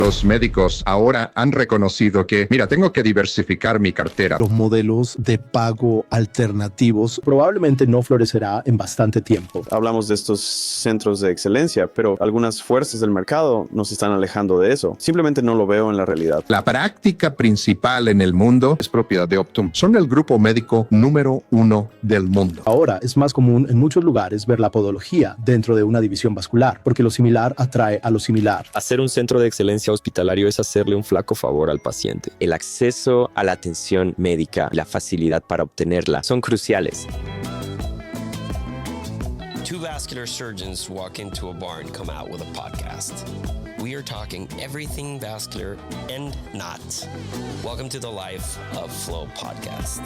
Los médicos ahora han reconocido que, mira, tengo que diversificar mi cartera. Los modelos de pago alternativos probablemente no florecerá en bastante tiempo. Hablamos de estos centros de excelencia, pero algunas fuerzas del mercado nos están alejando de eso. Simplemente no lo veo en la realidad. La práctica principal en el mundo es propiedad de Optum. Son el grupo médico número 1 del mundo. Ahora es más común en muchos lugares ver la podología dentro de una división vascular, porque lo similar atrae a lo similar. Hacer un centro de excelencia hospitalario es hacerle un flaco favor al paciente. El acceso a la atención médica y la facilidad para obtenerla son cruciales. Two vascular surgeons walk into a bar and come out with a podcast. We are talking everything vascular and not. Welcome to the Life of Flow podcast.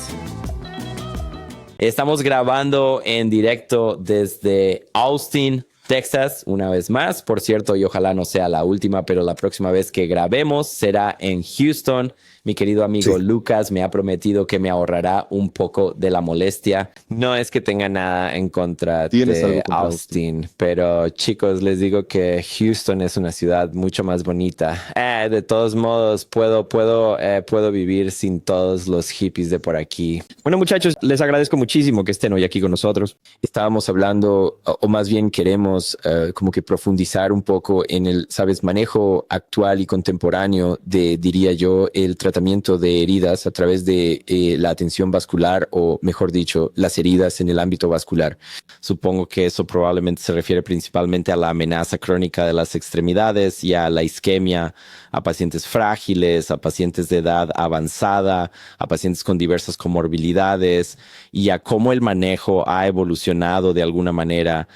Estamos grabando en directo desde Austin, Texas, una vez más. Por cierto, y ojalá no sea la última, pero la próxima vez que grabemos será en Houston. Mi querido amigo Lucas me ha prometido que me ahorrará un poco de la molestia. No es que tenga nada en contra de Austin, pero chicos, les digo que Houston es una ciudad mucho más bonita. De todos modos, puedo vivir sin todos los hippies de por aquí. Bueno, muchachos, les agradezco muchísimo que estén hoy aquí con nosotros. Estábamos hablando, o más bien queremos como que profundizar un poco en el, ¿sabes?, manejo actual y contemporáneo de, diría yo, el tratamiento de heridas a través de la atención vascular, o mejor dicho, las heridas en el ámbito vascular. Supongo que eso probablemente se refiere principalmente a la amenaza crónica de las extremidades y a la isquemia, a pacientes frágiles, a pacientes de edad avanzada, a pacientes con diversas comorbilidades, y a cómo el manejo ha evolucionado de alguna manera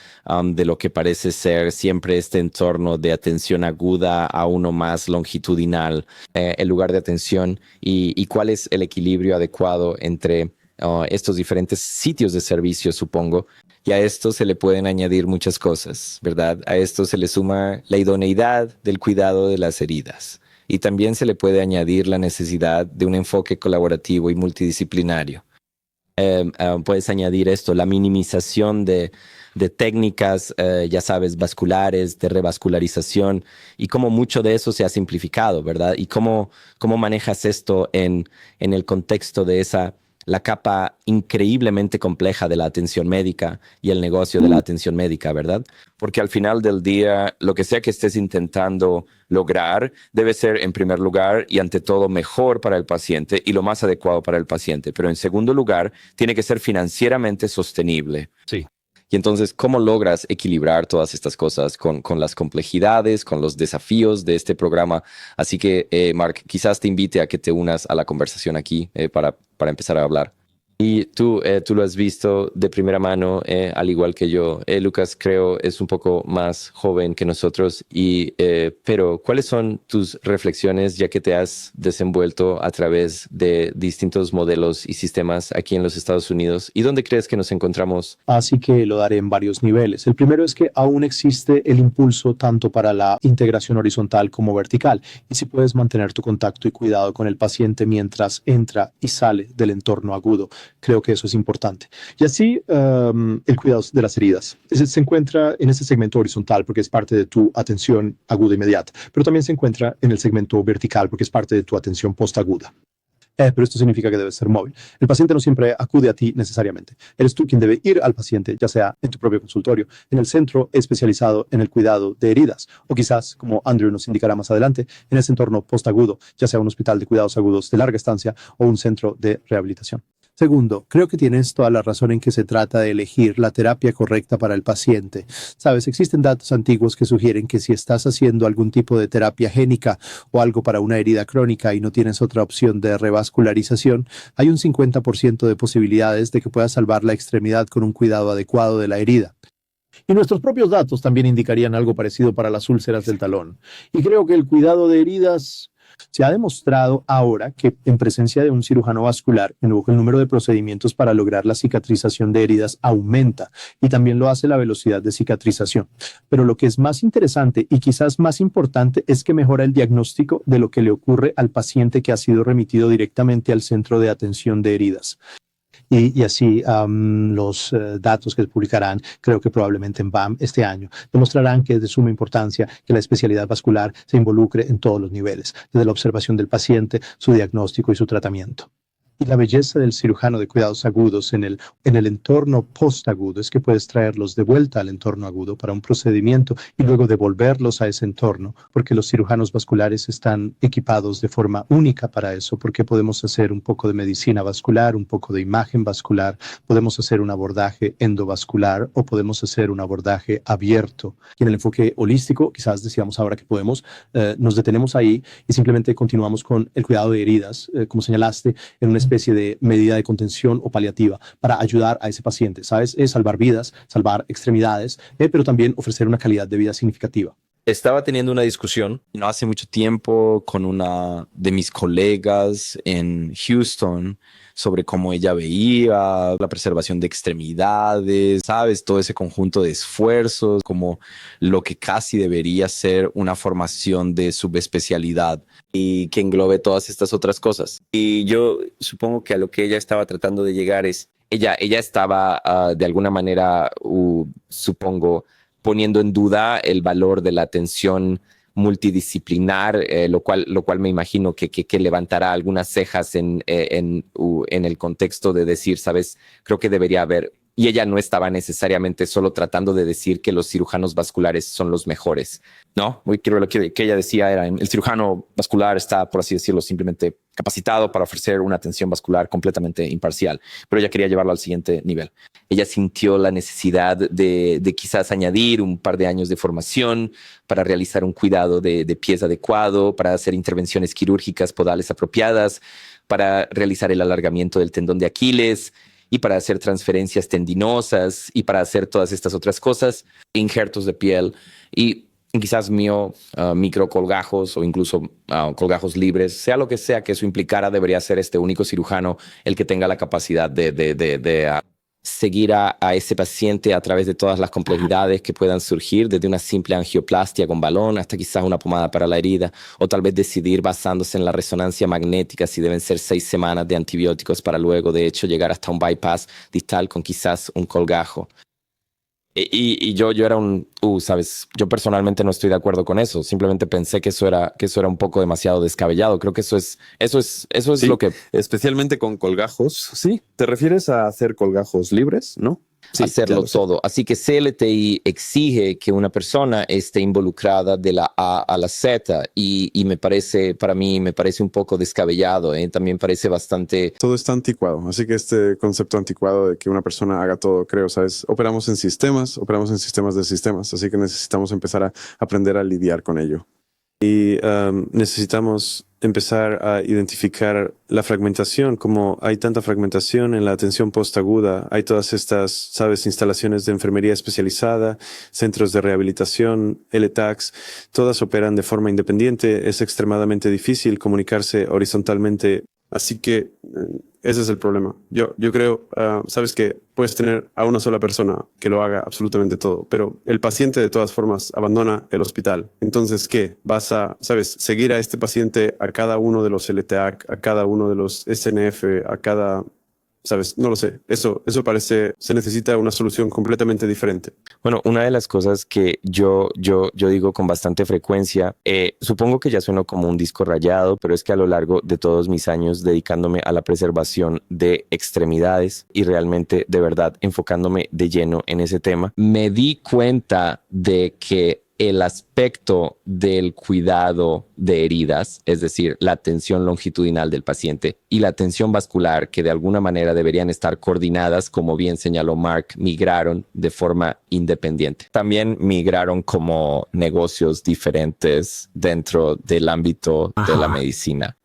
de lo que parece ser siempre este entorno de atención aguda a uno más longitudinal, el lugar de atención, y cuál es el equilibrio adecuado entre estos diferentes sitios de servicio, supongo. Y a esto se le pueden añadir muchas cosas, ¿verdad? A esto se le suma la idoneidad del cuidado de las heridas. Y también se le puede añadir la necesidad de un enfoque colaborativo y multidisciplinario. Puedes añadir esto, la minimización de técnicas, ya sabes, vasculares, de revascularización, y cómo mucho de eso se ha simplificado, ¿verdad? Y cómo manejas esto en el contexto de la capa increíblemente compleja de la atención médica y el negocio de la atención médica, ¿verdad? Porque al final del día, lo que sea que estés intentando lograr debe ser, en primer lugar y ante todo, mejor para el paciente y lo más adecuado para el paciente. Pero en segundo lugar, tiene que ser financieramente sostenible. Sí. Y entonces, ¿cómo logras equilibrar todas estas cosas con las complejidades, con los desafíos de este programa? Así que, Mark, quizás te invite a que te unas a la conversación aquí para empezar a hablar. Y tú lo has visto de primera mano, al igual que yo. Lucas, creo, es un poco más joven que nosotros, pero ¿cuáles son tus reflexiones, ya que te has desenvuelto a través de distintos modelos y sistemas aquí en los Estados Unidos? ¿Y dónde crees que nos encontramos? Así que lo daré en varios niveles. El primero es que aún existe el impulso tanto para la integración horizontal como vertical. Y si puedes mantener tu contacto y cuidado con el paciente mientras entra y sale del entorno agudo, creo que eso es importante. Y así, el cuidado de las heridas. Se encuentra en ese segmento horizontal porque es parte de tu atención aguda inmediata, pero también se encuentra en el segmento vertical porque es parte de tu atención postaguda. Pero esto significa que debes ser móvil. El paciente no siempre acude a ti necesariamente. Eres tú quien debe ir al paciente, ya sea en tu propio consultorio, en el centro especializado en el cuidado de heridas, o quizás, como Andrew nos indicará más adelante, en ese entorno postagudo, ya sea un hospital de cuidados agudos de larga estancia o un centro de rehabilitación. Segundo, creo que tienes toda la razón en que se trata de elegir la terapia correcta para el paciente. Sabes, existen datos antiguos que sugieren que si estás haciendo algún tipo de terapia génica o algo para una herida crónica y no tienes otra opción de revascularización, hay un 50% de posibilidades de que puedas salvar la extremidad con un cuidado adecuado de la herida. Y nuestros propios datos también indicarían algo parecido para las úlceras del talón. Y creo que el cuidado de heridas se ha demostrado ahora que en presencia de un cirujano vascular, el número de procedimientos para lograr la cicatrización de heridas aumenta y también lo hace la velocidad de cicatrización. Pero lo que es más interesante y quizás más importante es que mejora el diagnóstico de lo que le ocurre al paciente que ha sido remitido directamente al centro de atención de heridas. y así los datos que se publicarán, creo que probablemente en BAM este año, demostrarán que es de suma importancia que la especialidad vascular se involucre en todos los niveles, desde la observación del paciente, su diagnóstico y su tratamiento. Y la belleza del cirujano de cuidados agudos en el entorno postagudo es que puedes traerlos de vuelta al entorno agudo para un procedimiento y luego devolverlos a ese entorno, porque los cirujanos vasculares están equipados de forma única para eso, porque podemos hacer un poco de medicina vascular, un poco de imagen vascular, podemos hacer un abordaje endovascular o podemos hacer un abordaje abierto. Y en el enfoque holístico, quizás decíamos ahora que podemos, nos detenemos ahí y simplemente continuamos con el cuidado de heridas, como señalaste, en una especie de medida de contención o paliativa para ayudar a ese paciente, ¿sabes? Es salvar vidas, salvar extremidades, pero también ofrecer una calidad de vida significativa. Estaba teniendo una discusión no hace mucho tiempo con una de mis colegas en Houston sobre cómo ella veía la preservación de extremidades, ¿sabes? Todo ese conjunto de esfuerzos, como lo que casi debería ser una formación de subespecialidad y que englobe todas estas otras cosas. Y yo supongo que a lo que ella estaba tratando de llegar es, ella estaba de alguna manera, supongo, poniendo en duda el valor de la atención multidisciplinar, lo cual me imagino que levantará algunas cejas en el contexto de decir, ¿sabes? Creo que debería haber, y ella no estaba necesariamente solo tratando de decir que los cirujanos vasculares son los mejores, ¿no? Lo que ella decía era, el cirujano vascular está, por así decirlo, simplemente capacitado para ofrecer una atención vascular completamente imparcial, pero ella quería llevarlo al siguiente nivel. Ella sintió la necesidad de quizás añadir un par de años de formación para realizar un cuidado de pies adecuado, para hacer intervenciones quirúrgicas podales apropiadas, para realizar el alargamiento del tendón de Aquiles y para hacer transferencias tendinosas y para hacer todas estas otras cosas, injertos de piel y quizás micro colgajos o incluso colgajos libres, sea lo que sea que eso implicara, debería ser este único cirujano el que tenga la capacidad de seguir a ese paciente a través de todas las complejidades que puedan surgir, desde una simple angioplastia con balón hasta quizás una pomada para la herida, o tal vez decidir basándose en la resonancia magnética si deben ser 6 semanas de antibióticos para luego de hecho llegar hasta un bypass distal con quizás un colgajo. Y yo era ¿sabes? Yo personalmente no estoy de acuerdo con eso. Simplemente pensé que eso era un poco demasiado descabellado. Creo que eso es Sí, lo que... especialmente con colgajos. Sí, te refieres a hacer colgajos libres, ¿no? Sí, hacerlo ya lo sé. todo. Así que CLTI exige que una persona esté involucrada de la A a la Z y para mí me parece un poco descabellado. También parece bastante... Todo está anticuado, así que este concepto anticuado de que una persona haga todo, creo, ¿sabes? Operamos en sistemas de sistemas, así que necesitamos empezar a aprender a lidiar con ello. Y necesitamos empezar a identificar la fragmentación, como hay tanta fragmentación en la atención postaguda, hay todas estas, ¿sabes? Instalaciones de enfermería especializada, centros de rehabilitación, LTACs, todas operan de forma independiente, es extremadamente difícil comunicarse horizontalmente, así que ese es el problema. Yo creo, sabes que puedes tener a una sola persona que lo haga absolutamente todo, pero el paciente de todas formas abandona el hospital. Entonces, ¿qué? Vas a, sabes, seguir a este paciente a cada uno de los LTAC, a cada uno de los SNF, a cada... ¿Sabes? No lo sé. Eso parece... Se necesita una solución completamente diferente. Bueno, una de las cosas que yo digo con bastante frecuencia, supongo que ya sueno como un disco rayado, pero es que a lo largo de todos mis años dedicándome a la preservación de extremidades y realmente de verdad enfocándome de lleno en ese tema, me di cuenta de que el aspecto del cuidado de heridas, es decir, la atención longitudinal del paciente y la atención vascular, que de alguna manera deberían estar coordinadas, como bien señaló Mark, migraron de forma independiente. También migraron como negocios diferentes dentro del ámbito de la medicina.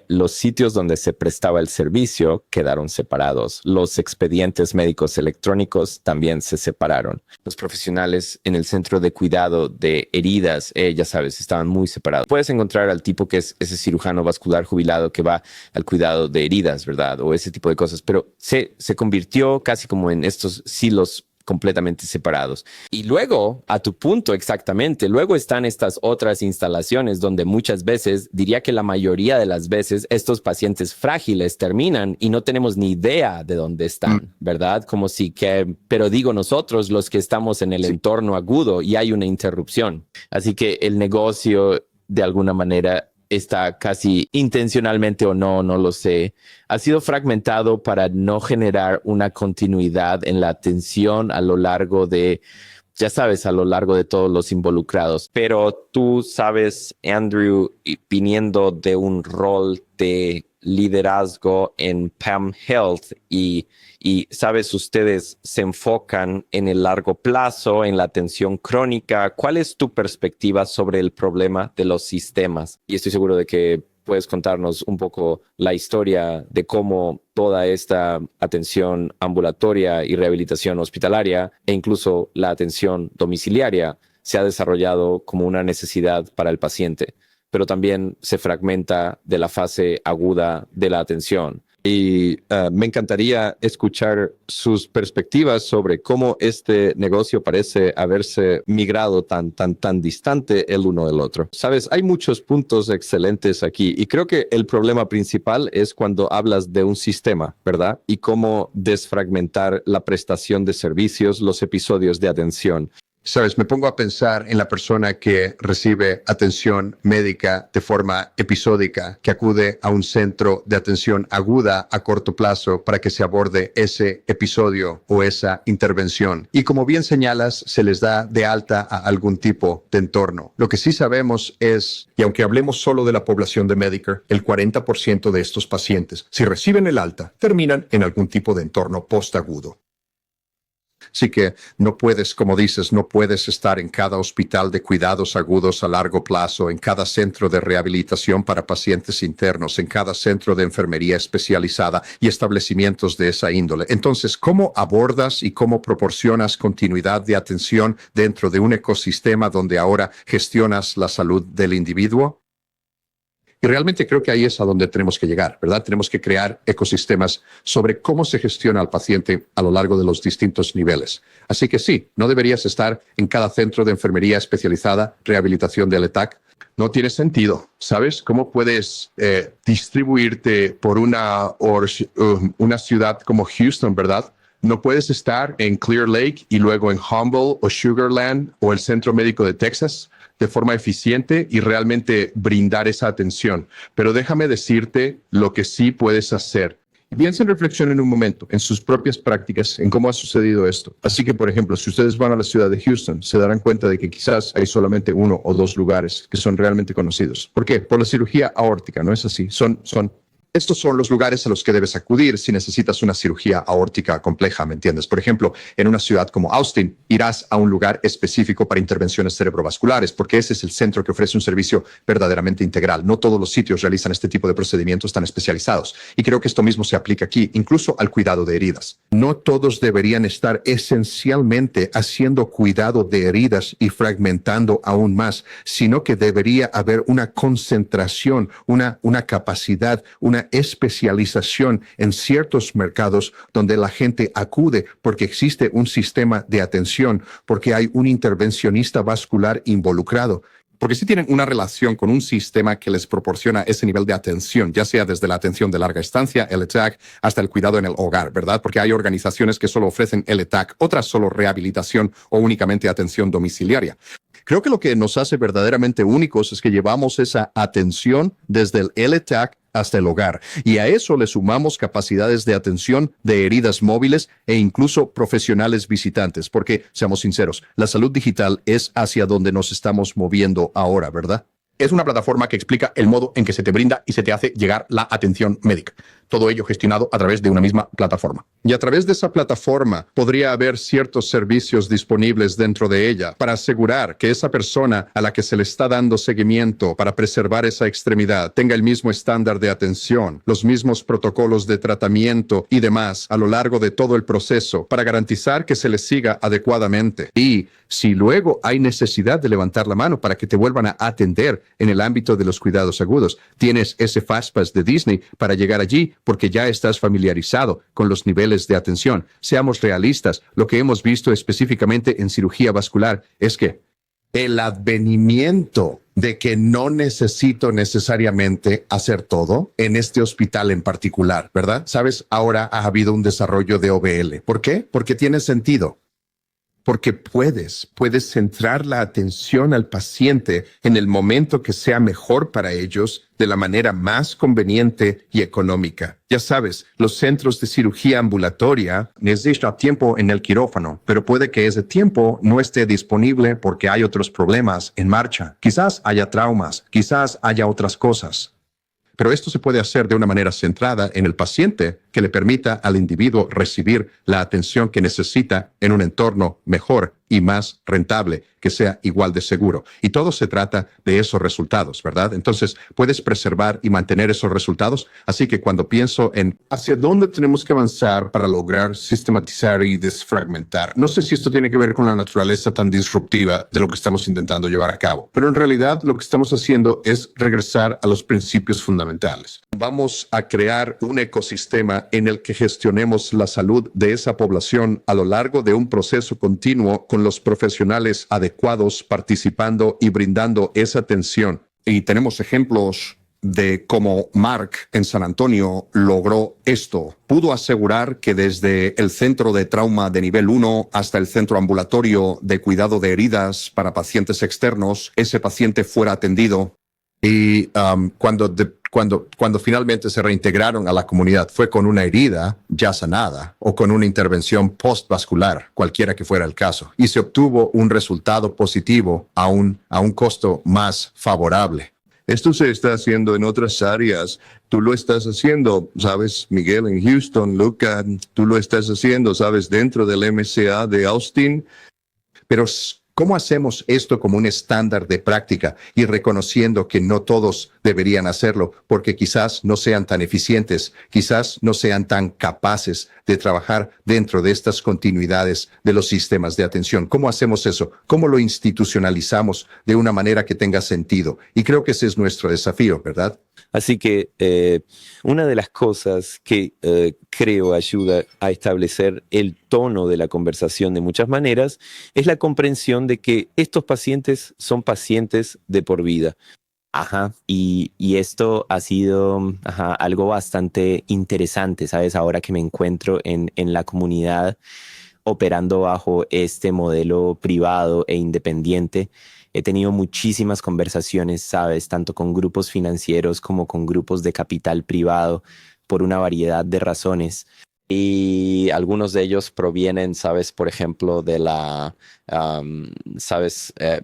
Los sitios donde se prestaba el servicio quedaron separados. Los expedientes médicos electrónicos también se separaron. Los profesionales en el centro de cuidado de heridas, ya sabes, estaban muy separados. Puedes encontrar al tipo que es ese cirujano vascular jubilado que va al cuidado de heridas, ¿verdad? O ese tipo de cosas, pero se convirtió casi como en estos silos completamente separados. Y luego, a tu punto exactamente, luego están estas otras instalaciones donde muchas veces, diría que la mayoría de las veces, estos pacientes frágiles terminan y no tenemos ni idea de dónde están, ¿verdad? Como si que, pero digo nosotros, los que estamos en el entorno agudo y hay una interrupción. Así que el negocio, de alguna manera, está casi intencionalmente o no, no lo sé, ha sido fragmentado para no generar una continuidad en la atención a lo largo de, ya sabes, a lo largo de todos los involucrados. Pero tú sabes, Andrew, viniendo de un rol de liderazgo en PAM Health y sabes, ustedes se enfocan en el largo plazo, en la atención crónica. ¿Cuál es tu perspectiva sobre el problema de los sistemas? Y estoy seguro de que puedes contarnos un poco la historia de cómo toda esta atención ambulatoria y rehabilitación hospitalaria e incluso la atención domiciliaria se ha desarrollado como una necesidad para el paciente, pero también se fragmenta de la fase aguda de la atención. Y me encantaría escuchar sus perspectivas sobre cómo este negocio parece haberse migrado tan distante el uno del otro. Sabes, hay muchos puntos excelentes aquí y creo que el problema principal es cuando hablas de un sistema, ¿verdad? Y cómo desfragmentar la prestación de servicios, los episodios de atención. Sabes, me pongo a pensar en la persona que recibe atención médica de forma episódica, que acude a un centro de atención aguda a corto plazo para que se aborde ese episodio o esa intervención. Y como bien señalas, se les da de alta a algún tipo de entorno. Lo que sí sabemos es, y aunque hablemos solo de la población de Medicare, el 40% de estos pacientes, si reciben el alta, terminan en algún tipo de entorno postagudo. Así que no puedes, como dices, no puedes estar en cada hospital de cuidados agudos a largo plazo, en cada centro de rehabilitación para pacientes internos, en cada centro de enfermería especializada y establecimientos de esa índole. Entonces, ¿cómo abordas y cómo proporcionas continuidad de atención dentro de un ecosistema donde ahora gestionas la salud del individuo? Y realmente creo que ahí es a donde tenemos que llegar, ¿verdad? Tenemos que crear ecosistemas sobre cómo se gestiona al paciente a lo largo de los distintos niveles. Así que sí, no deberías estar en cada centro de enfermería especializada, rehabilitación del ETAC. No tiene sentido, ¿sabes? ¿Cómo puedes distribuirte por una ciudad como Houston, ¿verdad? No puedes estar en Clear Lake y luego en Humble o Sugar Land o el Centro Médico de Texas de forma eficiente y realmente brindar esa atención. Pero déjame decirte lo que sí puedes hacer. Piensa en reflexión en un momento, en sus propias prácticas, en cómo ha sucedido esto. Así que, por ejemplo, si ustedes van a la ciudad de Houston, se darán cuenta de que quizás hay solamente 1 o 2 lugares que son realmente conocidos. ¿Por qué? Por la cirugía aórtica, ¿no es así? Estos son los lugares a los que debes acudir si necesitas una cirugía aórtica compleja, ¿me entiendes? Por ejemplo, en una ciudad como Austin, irás a un lugar específico para intervenciones cerebrovasculares, porque ese es el centro que ofrece un servicio verdaderamente integral. No todos los sitios realizan este tipo de procedimientos tan especializados. Y creo que esto mismo se aplica aquí, incluso al cuidado de heridas. No todos deberían estar esencialmente haciendo cuidado de heridas y fragmentando aún más, sino que debería haber una concentración, una capacidad, una especialización en ciertos mercados donde la gente acude porque existe un sistema de atención, porque hay un intervencionista vascular involucrado. Porque sí tienen una relación con un sistema que les proporciona ese nivel de atención, ya sea desde la atención de larga estancia, el ETAC, hasta el cuidado en el hogar, ¿verdad? Porque hay organizaciones que solo ofrecen el ETAC, otras solo rehabilitación o únicamente atención domiciliaria. Creo que lo que nos hace verdaderamente únicos es que llevamos esa atención desde el ETAC hasta el hogar. Y a eso le sumamos capacidades de atención de heridas móviles e incluso profesionales visitantes, porque, seamos sinceros, la salud digital es hacia donde nos estamos moviendo ahora, ¿verdad? Es una plataforma que explica el modo en que se te brinda y se te hace llegar la atención médica. Todo ello gestionado a través de una misma plataforma. Y a través de esa plataforma podría haber ciertos servicios disponibles dentro de ella para asegurar que esa persona a la que se le está dando seguimiento para preservar esa extremidad tenga el mismo estándar de atención, los mismos protocolos de tratamiento y demás a lo largo de todo el proceso para garantizar que se le siga adecuadamente. Y si luego hay necesidad de levantar la mano para que te vuelvan a atender en el ámbito de los cuidados agudos, tienes ese FastPass de Disney para llegar allí, porque ya estás familiarizado con los niveles de atención. Seamos realistas, lo que hemos visto específicamente en cirugía vascular es que el advenimiento de que no necesito necesariamente hacer todo en este hospital en particular, ¿verdad? Sabes, ahora ha habido un desarrollo de OBL. ¿Por qué? Porque tiene sentido. Porque puedes centrar la atención al paciente en el momento que sea mejor para ellos de la manera más conveniente y económica. Ya sabes, los centros de cirugía ambulatoria necesitan tiempo en el quirófano, pero puede que ese tiempo no esté disponible porque hay otros problemas en marcha. Quizás haya traumas, quizás haya otras cosas. Pero esto se puede hacer de una manera centrada en el paciente que le permita al individuo recibir la atención que necesita en un entorno mejor y más rentable, que sea igual de seguro. Y todo se trata de esos resultados, ¿verdad? Entonces, puedes preservar y mantener esos resultados. Así que cuando pienso en hacia dónde tenemos que avanzar para lograr sistematizar y desfragmentar, no sé si esto tiene que ver con la naturaleza tan disruptiva de lo que estamos intentando llevar a cabo, pero en realidad lo que estamos haciendo es regresar a los principios fundamentales. Vamos a crear un ecosistema en el que gestionemos la salud de esa población a lo largo de un proceso continuo con los profesionales adecuados participando y brindando esa atención. Y tenemos ejemplos de cómo Mark en San Antonio logró esto. Pudo asegurar que desde el centro de trauma de nivel 1 hasta el centro ambulatorio de cuidado de heridas para pacientes externos, ese paciente fuera atendido. Y cuando finalmente se reintegraron a la comunidad, fue con una herida ya sanada o con una intervención postvascular, cualquiera que fuera el caso. Y se obtuvo un resultado positivo a un costo más favorable. Esto se está haciendo en otras áreas. Tú lo estás haciendo, ¿sabes? Miguel, en Houston, Luca, tú lo estás haciendo, ¿sabes? Dentro del MCA de Austin. Pero ¿cómo hacemos esto como un estándar de práctica y reconociendo que no todos deberían hacerlo porque quizás no sean tan eficientes, quizás no sean tan capaces de trabajar dentro de estas continuidades de los sistemas de atención? ¿Cómo hacemos eso? ¿Cómo lo institucionalizamos de una manera que tenga sentido? Y creo que ese es nuestro desafío, ¿verdad? Así que una de las cosas que creo ayuda a establecer el tono de la conversación de muchas maneras es la comprensión de que estos pacientes son pacientes de por vida. Y esto ha sido algo bastante interesante, ¿sabes? Ahora que me encuentro en la comunidad operando bajo este modelo privado e independiente. He tenido muchísimas conversaciones, ¿sabes? Tanto con grupos financieros como con grupos de capital privado por una variedad de razones. Y algunos de ellos provienen, ¿sabes? Por ejemplo, de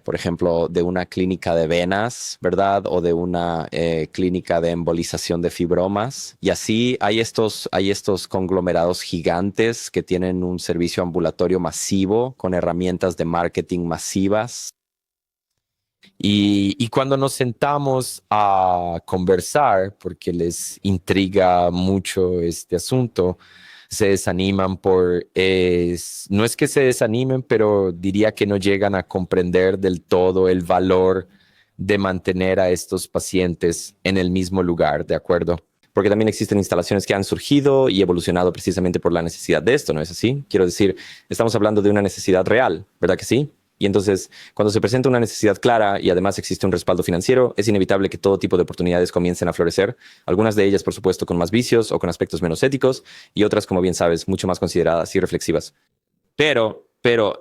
por ejemplo, de una clínica de venas, ¿verdad? O de una clínica de embolización de fibromas. Y así hay estos conglomerados gigantes que tienen un servicio ambulatorio masivo con herramientas de marketing masivas. Y cuando nos sentamos a conversar, porque les intriga mucho este asunto, se desaniman no es que se desanimen, pero diría que no llegan a comprender del todo el valor de mantener a estos pacientes en el mismo lugar, ¿de acuerdo? Porque también existen instalaciones que han surgido y evolucionado precisamente por la necesidad de esto, ¿no es así? Quiero decir, estamos hablando de una necesidad real, ¿verdad que sí? Y entonces, cuando se presenta una necesidad clara y además existe un respaldo financiero, es inevitable que todo tipo de oportunidades comiencen a florecer. Algunas de ellas, por supuesto, con más vicios o con aspectos menos éticos y otras, como bien sabes, mucho más consideradas y reflexivas. Pero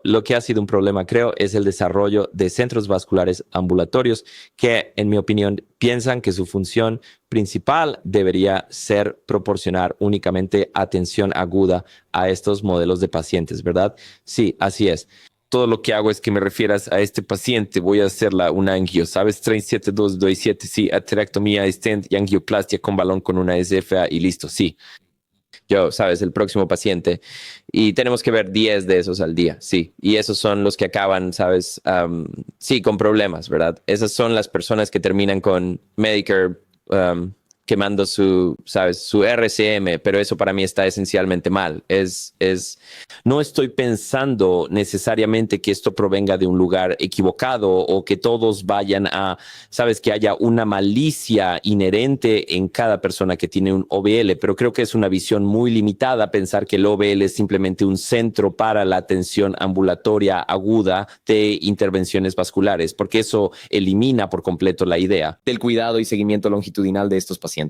lo que ha sido un problema, creo, es el desarrollo de centros vasculares ambulatorios que, en mi opinión, piensan que su función principal debería ser proporcionar únicamente atención aguda a estos modelos de pacientes, ¿verdad? Sí, así es. Todo lo que hago es que me refieras a este paciente, voy a hacerla una angio, ¿sabes? 37227, sí, aterectomía, stent y angioplastia con balón con una SFA y listo, sí. Yo, ¿sabes? El próximo paciente. Y tenemos que ver 10 de esos al día, sí. Y esos son los que acaban, ¿sabes? Sí, con problemas, ¿verdad? Esas son las personas que terminan con Medicare quemando su RCM, pero eso para mí está esencialmente mal. No estoy pensando necesariamente que esto provenga de un lugar equivocado o que todos vayan que haya una malicia inherente en cada persona que tiene un OBL, pero creo que es una visión muy limitada pensar que el OBL es simplemente un centro para la atención ambulatoria aguda de intervenciones vasculares, porque eso elimina por completo la idea del cuidado y seguimiento longitudinal de estos pacientes.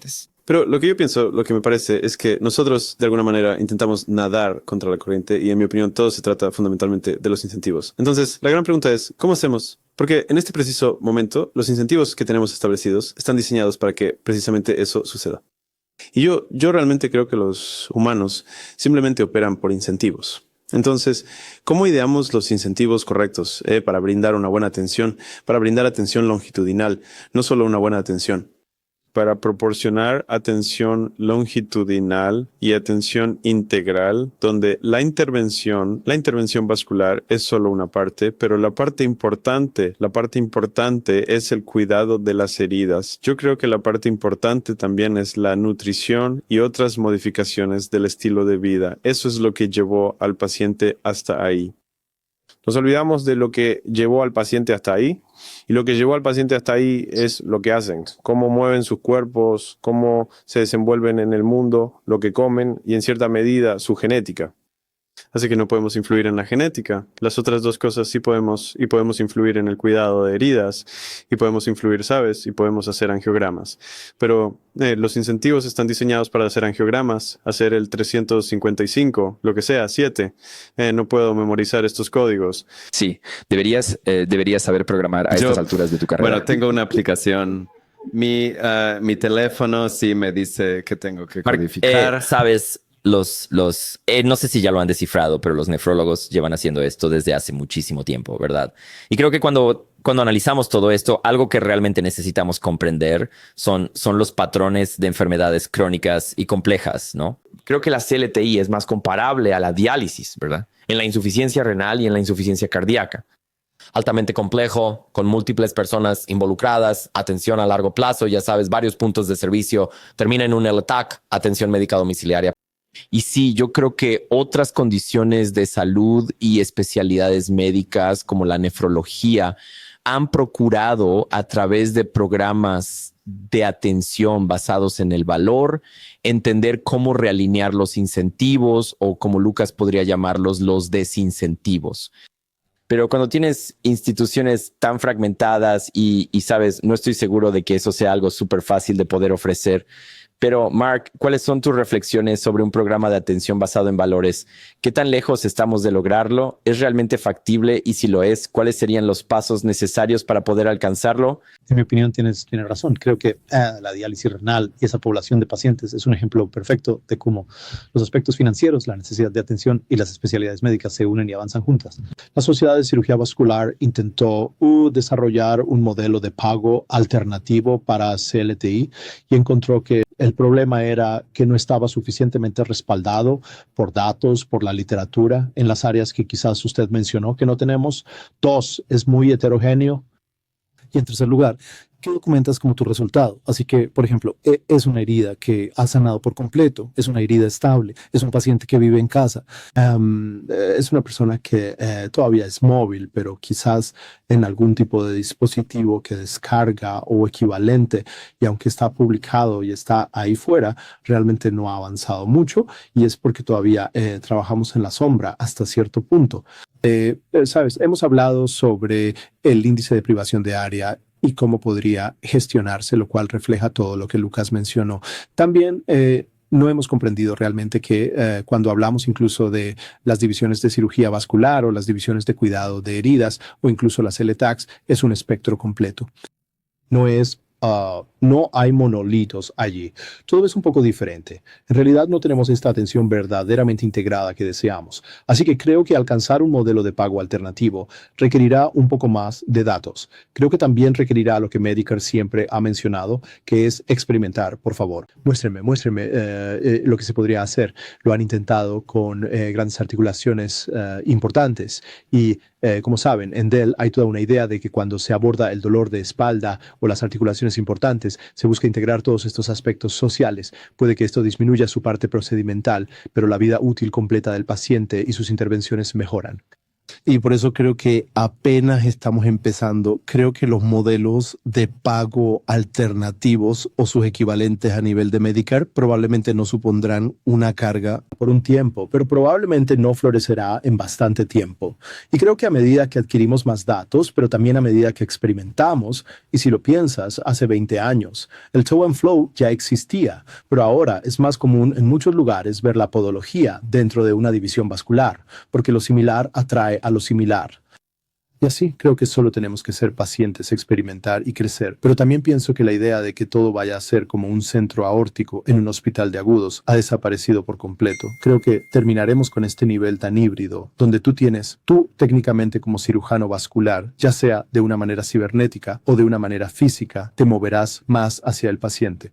Pero lo que yo pienso, lo que me parece es que nosotros de alguna manera intentamos nadar contra la corriente y en mi opinión todo se trata fundamentalmente de los incentivos. Entonces, la gran pregunta es, ¿cómo hacemos? Porque en este preciso momento, los incentivos que tenemos establecidos están diseñados para que precisamente eso suceda. Y yo realmente creo que los humanos simplemente operan por incentivos. Entonces, ¿cómo ideamos los incentivos correctos para brindar una buena atención, para brindar atención longitudinal, no solo una buena atención? Para proporcionar atención longitudinal y atención integral, donde la intervención vascular es solo una parte, pero la parte importante es el cuidado de las heridas. Yo creo que la parte importante también es la nutrición y otras modificaciones del estilo de vida. Eso es lo que llevó al paciente hasta ahí. Nos olvidamos de lo que llevó al paciente hasta ahí, y lo que llevó al paciente hasta ahí es lo que hacen, cómo mueven sus cuerpos, cómo se desenvuelven en el mundo, lo que comen y en cierta medida su genética. Así que no podemos influir en la genética. Las otras dos cosas sí podemos, y podemos influir en el cuidado de heridas, y podemos influir, y podemos hacer angiogramas. Pero los incentivos están diseñados para hacer angiogramas, hacer el 355, lo que sea, 7. No puedo memorizar estos códigos. Sí, deberías saber programar a estas alturas de tu carrera. Bueno, tengo una aplicación. Mi teléfono sí me dice que tengo que codificar. No sé si ya lo han descifrado, pero los nefrólogos llevan haciendo esto desde hace muchísimo tiempo, ¿verdad? Y creo que cuando analizamos todo esto, algo que realmente necesitamos comprender son los patrones de enfermedades crónicas y complejas, ¿no? Creo que la CLTI es más comparable a la diálisis, ¿verdad? En la insuficiencia renal y en la insuficiencia cardíaca. Altamente complejo, con múltiples personas involucradas, atención a largo plazo, varios puntos de servicio, termina en un LTAC, atención médica domiciliaria. Y sí, yo creo que otras condiciones de salud y especialidades médicas como la nefrología han procurado a través de programas de atención basados en el valor, entender cómo realinear los incentivos o como Lucas podría llamarlos, los desincentivos. Pero cuando tienes instituciones tan fragmentadas y no estoy seguro de que eso sea algo súper fácil de poder ofrecer. Pero, Mark, ¿cuáles son tus reflexiones sobre un programa de atención basado en valores? ¿Qué tan lejos estamos de lograrlo? ¿Es realmente factible? Y si lo es, ¿cuáles serían los pasos necesarios para poder alcanzarlo? En mi opinión, tienes razón. Creo que la diálisis renal y esa población de pacientes es un ejemplo perfecto de cómo los aspectos financieros, la necesidad de atención y las especialidades médicas se unen y avanzan juntas. La Sociedad de Cirugía Vascular intentó desarrollar un modelo de pago alternativo para CLTI y encontró que el problema era que no estaba suficientemente respaldado por datos, por la literatura, en las áreas que quizás usted mencionó que no tenemos. 2, es muy heterogéneo. Y en tercer lugar, ¿qué documentas como tu resultado? Así que, por ejemplo, es una herida que ha sanado por completo, es una herida estable, es un paciente que vive en casa, es una persona que todavía es móvil, pero quizás en algún tipo de dispositivo que descarga o equivalente, y aunque está publicado y está ahí fuera, realmente no ha avanzado mucho, y es porque todavía trabajamos en la sombra hasta cierto punto. Hemos hablado sobre el índice de privación de área y cómo podría gestionarse, lo cual refleja todo lo que Lucas mencionó. También no hemos comprendido realmente que cuando hablamos incluso de las divisiones de cirugía vascular o las divisiones de cuidado de heridas o incluso las LTACs, es un espectro completo. No hay monolitos allí. Todo es un poco diferente. En realidad no tenemos esta atención verdaderamente integrada que deseamos. Así que creo que alcanzar un modelo de pago alternativo requerirá un poco más de datos. Creo que también requerirá lo que Medicare siempre ha mencionado, que es experimentar. Por favor, muéstrenme lo que se podría hacer. Lo han intentado con grandes articulaciones importantes y como saben, en Dell hay toda una idea de que cuando se aborda el dolor de espalda o las articulaciones importantes, Entonces, se busca integrar todos estos aspectos sociales. Puede que esto disminuya su parte procedimental, pero la vida útil completa del paciente y sus intervenciones mejoran. Y por eso creo que apenas estamos empezando. Creo que los modelos de pago alternativos o sus equivalentes a nivel de Medicare probablemente no supondrán una carga Por un tiempo, pero probablemente no florecerá en bastante tiempo. Y creo que a medida que adquirimos más datos, pero también a medida que experimentamos, y si lo piensas, hace 20 años, el toe and flow ya existía, pero ahora es más común en muchos lugares ver la podología dentro de una división vascular, porque lo similar atrae a lo similar. Y así creo que solo tenemos que ser pacientes, experimentar y crecer. Pero también pienso que la idea de que todo vaya a ser como un centro aórtico en un hospital de agudos ha desaparecido por completo. Creo que terminaremos con este nivel tan híbrido, donde tú técnicamente como cirujano vascular, ya sea de una manera cibernética o de una manera física, te moverás más hacia el paciente.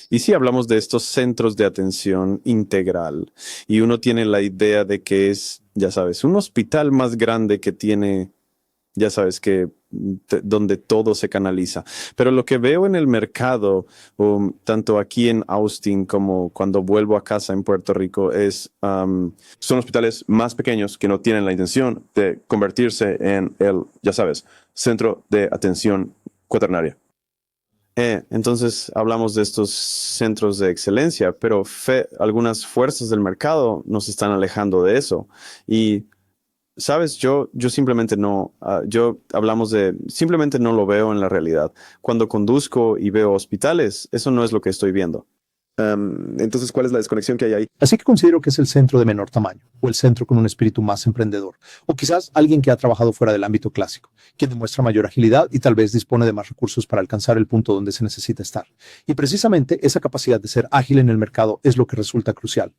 Y si hablamos de estos centros de atención integral y uno tiene la idea de que es, ya sabes, un hospital más grande que tiene, ya sabes, que donde todo se canaliza. Pero lo que veo en el mercado, tanto aquí en Austin como cuando vuelvo a casa en Puerto Rico, son hospitales más pequeños que no tienen la intención de convertirse en el, ya sabes, centro de atención cuaternaria. Entonces hablamos de estos centros de excelencia, pero algunas fuerzas del mercado nos están alejando de eso. Y, sabes, yo simplemente simplemente no lo veo en la realidad. Cuando conduzco y veo hospitales, eso no es lo que estoy viendo. Entonces, ¿cuál es la desconexión que hay ahí? Así que considero que es el centro de menor tamaño, o el centro con un espíritu más emprendedor, o quizás alguien que ha trabajado fuera del ámbito clásico, quien demuestra mayor agilidad y tal vez dispone de más recursos para alcanzar el punto donde se necesita estar. Y precisamente esa capacidad de ser ágil en el mercado es lo que resulta crucial.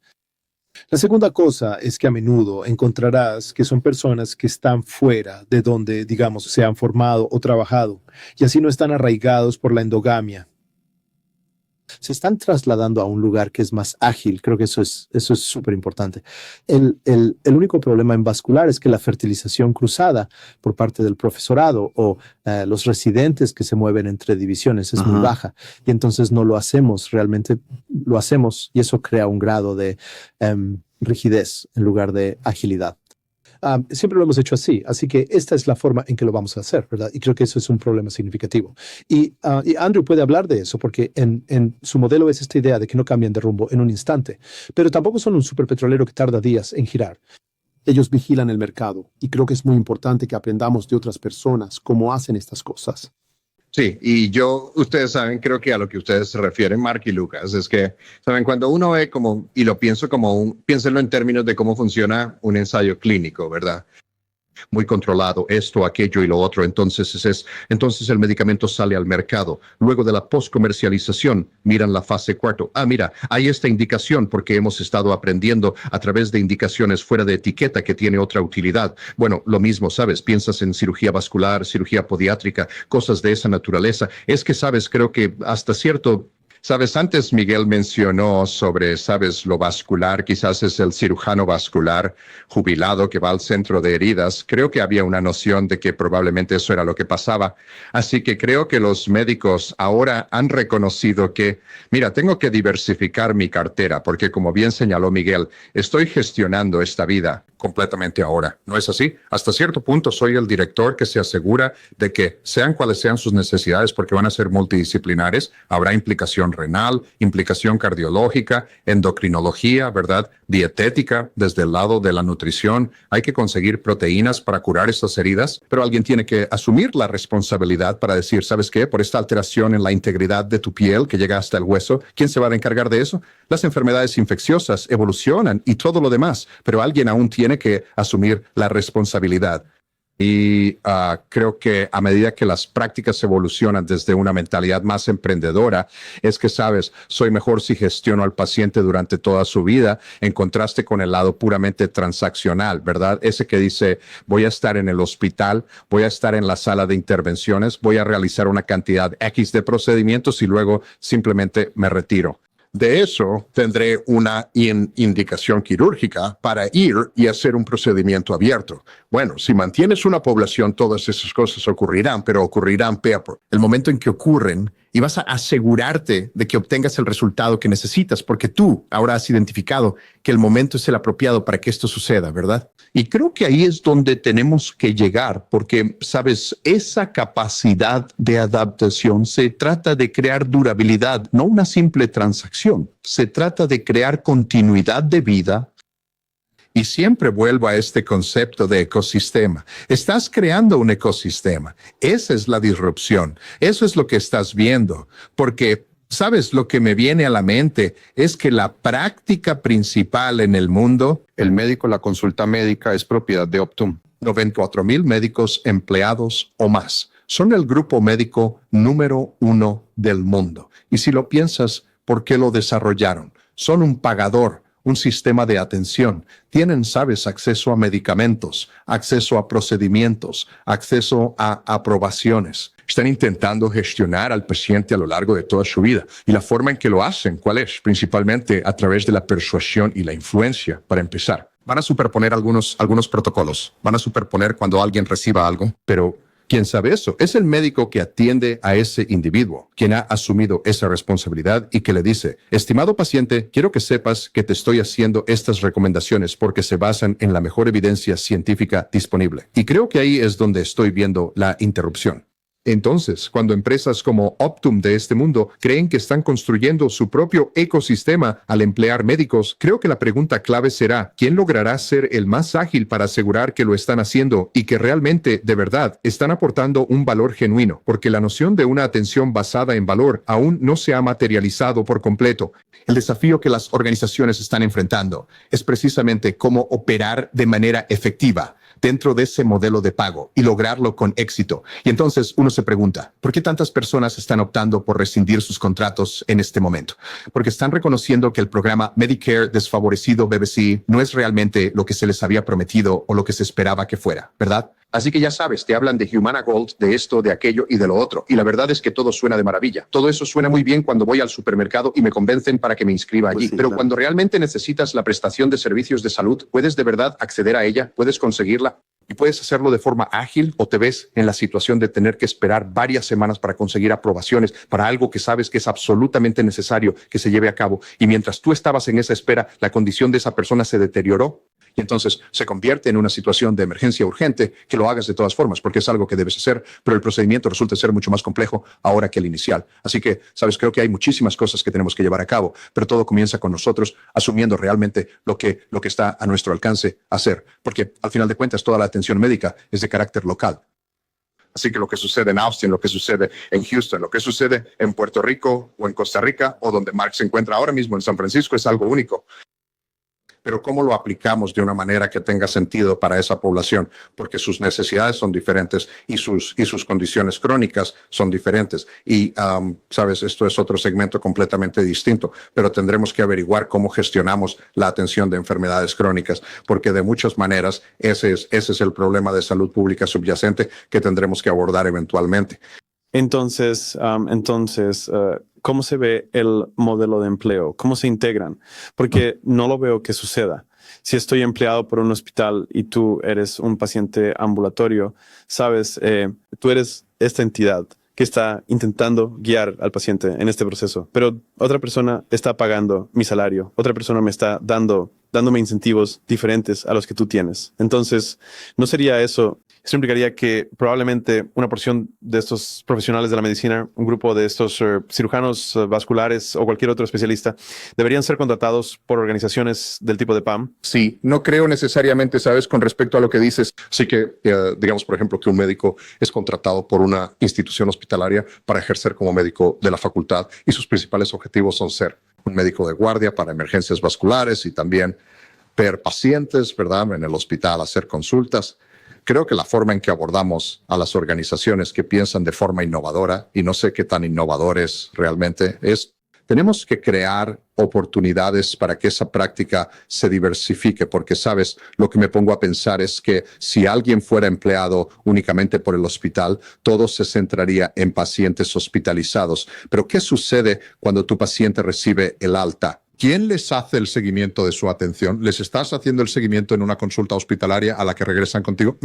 La segunda cosa es que a menudo encontrarás que son personas que están fuera de donde, digamos, se han formado o trabajado, y así no están arraigados por la endogamia. Se están trasladando a un lugar que es más ágil. Creo que eso es súper importante. El único problema en vascular es que la fertilización cruzada por parte del profesorado o los residentes que se mueven entre divisiones es muy baja. Y entonces no lo hacemos, realmente lo hacemos y eso crea un grado de rigidez en lugar de agilidad. Siempre lo hemos hecho así que esta es la forma en que lo vamos a hacer, ¿verdad? Y creo que eso es un problema significativo. Y Andrew puede hablar de eso porque en su modelo es esta idea de que no cambian de rumbo en un instante, pero tampoco son un superpetrolero que tarda días en girar. Ellos vigilan el mercado y creo que es muy importante que aprendamos de otras personas cómo hacen estas cosas. Sí, y ustedes saben, creo que a lo que ustedes se refieren, Mark y Lucas, es que, saben, cuando uno ve y lo pienso piénsenlo en términos de cómo funciona un ensayo clínico, ¿verdad? Muy controlado, esto, aquello y lo otro. Entonces el medicamento sale al mercado. Luego de la postcomercialización, miran la fase 4. Mira, hay esta indicación porque hemos estado aprendiendo a través de indicaciones fuera de etiqueta que tiene otra utilidad. Bueno, lo mismo, ¿sabes? Piensas en cirugía vascular, cirugía podiátrica, cosas de esa naturaleza. Es que, ¿sabes? Creo que hasta cierto... Sabes, antes Miguel mencionó sobre, sabes, lo vascular, quizás es el cirujano vascular jubilado que va al centro de heridas. Creo que había una noción de que probablemente eso era lo que pasaba. Así que creo que los médicos ahora han reconocido que, mira, tengo que diversificar mi cartera porque, como bien señaló Miguel, estoy gestionando esta vida completamente ahora. ¿No es así? Hasta cierto punto soy el director que se asegura de que sean cuales sean sus necesidades porque van a ser multidisciplinares, habrá implicación renal, implicación cardiológica, endocrinología, ¿verdad? Dietética, desde el lado de la nutrición. Hay que conseguir proteínas para curar estas heridas, pero alguien tiene que asumir la responsabilidad para decir, ¿sabes qué? Por esta alteración en la integridad de tu piel que llega hasta el hueso, ¿quién se va a encargar de eso? Las enfermedades infecciosas evolucionan y todo lo demás, pero alguien aún tiene que asumir la responsabilidad. Y creo que a medida que las prácticas evolucionan desde una mentalidad más emprendedora, es que, sabes, soy mejor si gestiono al paciente durante toda su vida, en contraste con el lado puramente transaccional, ¿verdad? Ese que dice, voy a estar en el hospital, voy a estar en la sala de intervenciones, voy a realizar una cantidad X de procedimientos y luego simplemente me retiro. De eso tendré una indicación quirúrgica para ir y hacer un procedimiento abierto. Bueno, si mantienes una población, todas esas cosas ocurrirán, pero ocurrirán peor. El momento en que ocurren, y vas a asegurarte de que obtengas el resultado que necesitas, porque tú ahora has identificado que el momento es el apropiado para que esto suceda, ¿verdad? Y creo que ahí es donde tenemos que llegar, porque, sabes, esa capacidad de adaptación se trata de crear durabilidad, no una simple transacción. Se trata de crear continuidad de vida. Y siempre vuelvo a este concepto de ecosistema. Estás creando un ecosistema. Esa es la disrupción. Eso es lo que estás viendo. Porque, ¿sabes? Lo que me viene a la mente es que la práctica principal en el mundo, el médico, la consulta médica es propiedad de Optum. 94,000 médicos empleados o más. Son el grupo médico número 1 del mundo. Y si lo piensas, ¿por qué lo desarrollaron? Son un pagador, un sistema de atención. Tienen, sabes, acceso a medicamentos, acceso a procedimientos, acceso a aprobaciones. Están intentando gestionar al paciente a lo largo de toda su vida. Y la forma en que lo hacen, ¿cuál es? Principalmente a través de la persuasión y la influencia, para empezar. Van a superponer algunos protocolos. Van a superponer cuando alguien reciba algo, pero ¿quién sabe eso? Es el médico que atiende a ese individuo, quien ha asumido esa responsabilidad y que le dice, estimado paciente, quiero que sepas que te estoy haciendo estas recomendaciones porque se basan en la mejor evidencia científica disponible. Y creo que ahí es donde estoy viendo la interrupción. Entonces, cuando empresas como Optum de este mundo creen que están construyendo su propio ecosistema al emplear médicos, creo que la pregunta clave será, ¿quién logrará ser el más ágil para asegurar que lo están haciendo y que realmente, de verdad, están aportando un valor genuino? Porque la noción de una atención basada en valor aún no se ha materializado por completo. El desafío que las organizaciones están enfrentando es precisamente cómo operar de manera efectiva dentro de ese modelo de pago y lograrlo con éxito. Y entonces uno se pregunta, ¿por qué tantas personas están optando por rescindir sus contratos en este momento? Porque están reconociendo que el programa Medicare desfavorecido BBC no es realmente lo que se les había prometido o lo que se esperaba que fuera, ¿verdad? Así que ya sabes, te hablan de Humana Gold, de esto, de aquello y de lo otro. Y la verdad es que todo suena de maravilla. Todo eso suena muy bien cuando voy al supermercado y me convencen para que me inscriba allí. Pues sí, pero claro, cuando realmente necesitas la prestación de servicios de salud, ¿puedes de verdad acceder a ella? ¿Puedes conseguirla? Y puedes hacerlo de forma ágil o te ves en la situación de tener que esperar varias semanas para conseguir aprobaciones para algo que sabes que es absolutamente necesario que se lleve a cabo. Y mientras tú estabas en esa espera, la condición de esa persona se deterioró. Y entonces se convierte en una situación de emergencia urgente que lo hagas de todas formas, porque es algo que debes hacer, pero el procedimiento resulta ser mucho más complejo ahora que el inicial. Así que, sabes, creo que hay muchísimas cosas que tenemos que llevar a cabo, pero todo comienza con nosotros asumiendo realmente lo que está a nuestro alcance hacer, porque al final de cuentas toda la atención médica es de carácter local. Así que lo que sucede en Austin, lo que sucede en Houston, lo que sucede en Puerto Rico o en Costa Rica o donde Mark se encuentra ahora mismo en San Francisco es algo único. Pero ¿cómo lo aplicamos de una manera que tenga sentido para esa población? Porque sus necesidades son diferentes y sus condiciones crónicas son diferentes. Y, sabes, esto es otro segmento completamente distinto, pero tendremos que averiguar cómo gestionamos la atención de enfermedades crónicas, porque de muchas maneras ese es el problema de salud pública subyacente que tendremos que abordar eventualmente. Entonces, ¿cómo se ve el modelo de empleo? ¿Cómo se integran? Porque no lo veo que suceda. Si estoy empleado por un hospital y tú eres un paciente ambulatorio, sabes, tú eres esta entidad que está intentando guiar al paciente en este proceso, pero otra persona está pagando mi salario, otra persona me está dándome incentivos diferentes a los que tú tienes. Entonces, ¿no sería eso? Eso implicaría que probablemente una porción de estos profesionales de la medicina, un grupo de estos cirujanos vasculares o cualquier otro especialista, deberían ser contratados por organizaciones del tipo de PAM. Sí, no creo necesariamente, sabes, con respecto a lo que dices. Sí que, digamos, por ejemplo, que un médico es contratado por una institución hospitalaria para ejercer como médico de la facultad y sus principales objetivos son ser un médico de guardia para emergencias vasculares y también ver pacientes, ¿verdad?, en el hospital, hacer consultas. Creo que la forma en que abordamos a las organizaciones que piensan de forma innovadora, y no sé qué tan innovador es realmente, es Tenemos que crear oportunidades para que esa práctica se diversifique, porque sabes, lo que me pongo a pensar es que si alguien fuera empleado únicamente por el hospital, todo se centraría en pacientes hospitalizados. Pero ¿qué sucede cuando tu paciente recibe el alta? ¿Quién les hace el seguimiento de su atención? ¿Les estás haciendo el seguimiento en una consulta hospitalaria a la que regresan contigo?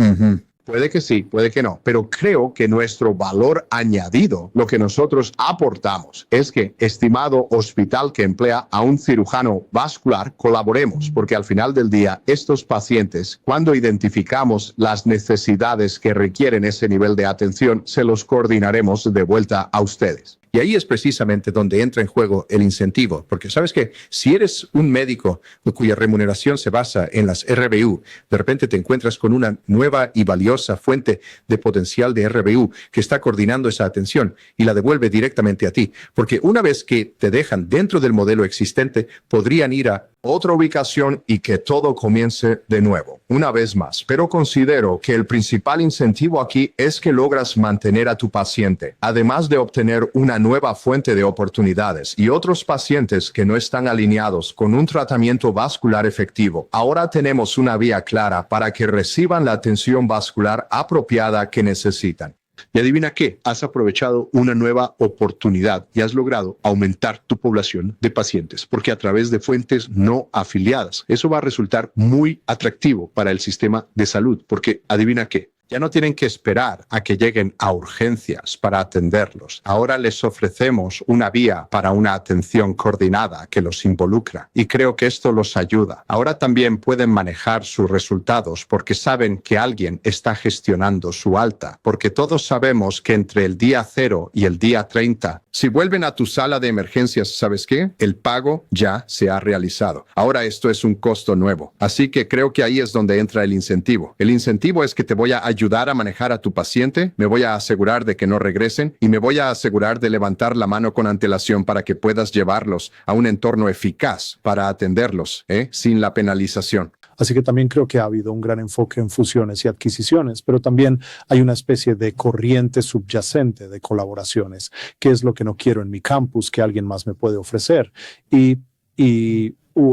Puede que sí, puede que no, pero creo que nuestro valor añadido, lo que nosotros aportamos, es que, estimado hospital que emplea a un cirujano vascular, colaboremos, porque al final del día, estos pacientes, cuando identificamos las necesidades que requieren ese nivel de atención, se los coordinaremos de vuelta a ustedes. Y ahí es precisamente donde entra en juego el incentivo, porque sabes que si eres un médico cuya remuneración se basa en las RVU, de repente te encuentras con una nueva y valiosa fuente de potencial de RVU que está coordinando esa atención y la devuelve directamente a ti, porque una vez que te dejan dentro del modelo existente, podrían ir a otra ubicación y que todo comience de nuevo, una vez más. Pero considero que el principal incentivo aquí es que logras mantener a tu paciente, además de obtener una nueva fuente de oportunidades y otros pacientes que no están alineados con un tratamiento vascular efectivo. Ahora tenemos una vía clara para que reciban la atención vascular apropiada que necesitan. Y adivina qué, has aprovechado una nueva oportunidad y has logrado aumentar tu población de pacientes, porque a través de fuentes no afiliadas, eso va a resultar muy atractivo para el sistema de salud, porque adivina qué, ya no tienen que esperar a que lleguen a urgencias para atenderlos. Ahora les ofrecemos una vía para una atención coordinada que los involucra y creo que esto los ayuda. Ahora también pueden manejar sus resultados porque saben que alguien está gestionando su alta, porque todos sabemos que entre el día 0 y el día 30, si vuelven a tu sala de emergencias, ¿sabes qué? El pago ya se ha realizado. Ahora esto es un costo nuevo. Así que creo que ahí es donde entra el incentivo. El incentivo es que te voy a ayudar a manejar a tu paciente, me voy a asegurar de que no regresen y me voy a asegurar de levantar la mano con antelación para que puedas llevarlos a un entorno eficaz para atenderlos, sin la penalización. Así que también creo que ha habido un gran enfoque en fusiones y adquisiciones, pero también hay una especie de corriente subyacente de colaboraciones, que es lo que no quiero en mi campus, que alguien más me puede ofrecer.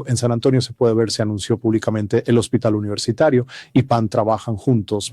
En San Antonio se puede ver, se anunció públicamente el hospital universitario y PAN trabajan juntos